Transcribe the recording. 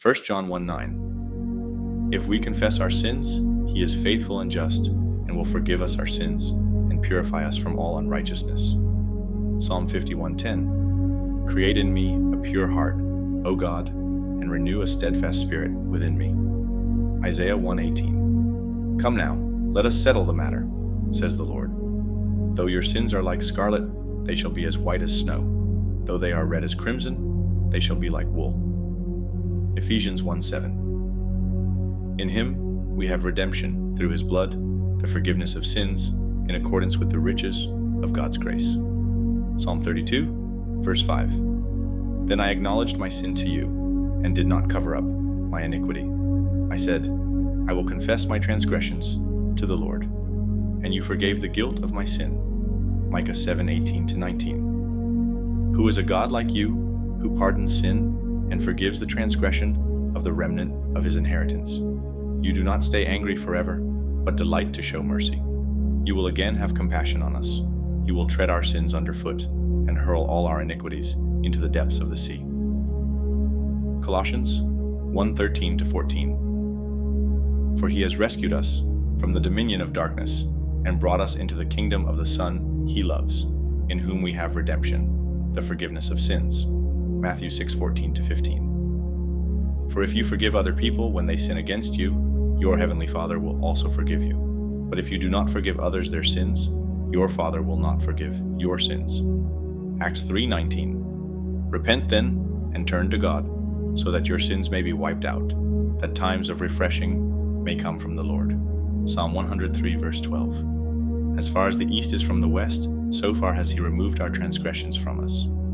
1 John 1:9. If we confess our sins, he is faithful and just, and will forgive us our sins and purify us from all unrighteousness. Psalm 51:10. Create in me a pure heart, O God, and renew a steadfast spirit within me. Isaiah 1:18. Come now, let us settle the matter, says the Lord. Though your sins are like scarlet, they shall be as white as snow. Though they are red as crimson, they shall be like wool. Ephesians 1:7. In him we have redemption through his blood, the forgiveness of sins, in accordance with the riches of God's grace. Psalm 32, verse 5. Then I acknowledged my sin to you, and did not cover up my iniquity. I said, I will confess my transgressions to the Lord, and you forgave the guilt of my sin. Micah 7:18-19. Who is a God like you, who pardons sin and forgives the transgression of the remnant of his inheritance? You do not stay angry forever, but delight to show mercy. You will again have compassion on us. You will tread our sins underfoot and hurl all our iniquities into the depths of the sea. Colossians 1:13-14. For he has rescued us from the dominion of darkness and brought us into the kingdom of the Son he loves, in whom we have redemption, the forgiveness of sins. Matthew 6:14-15. For if you forgive other people when they sin against you, your heavenly Father will also forgive you. But if you do not forgive others their sins, your Father will not forgive your sins. Acts 3:19. Repent then and turn to God, so that your sins may be wiped out, that times of refreshing may come from the Lord. Psalm 103, verse 12. As far as the east is from the west, so far has he removed our transgressions from us.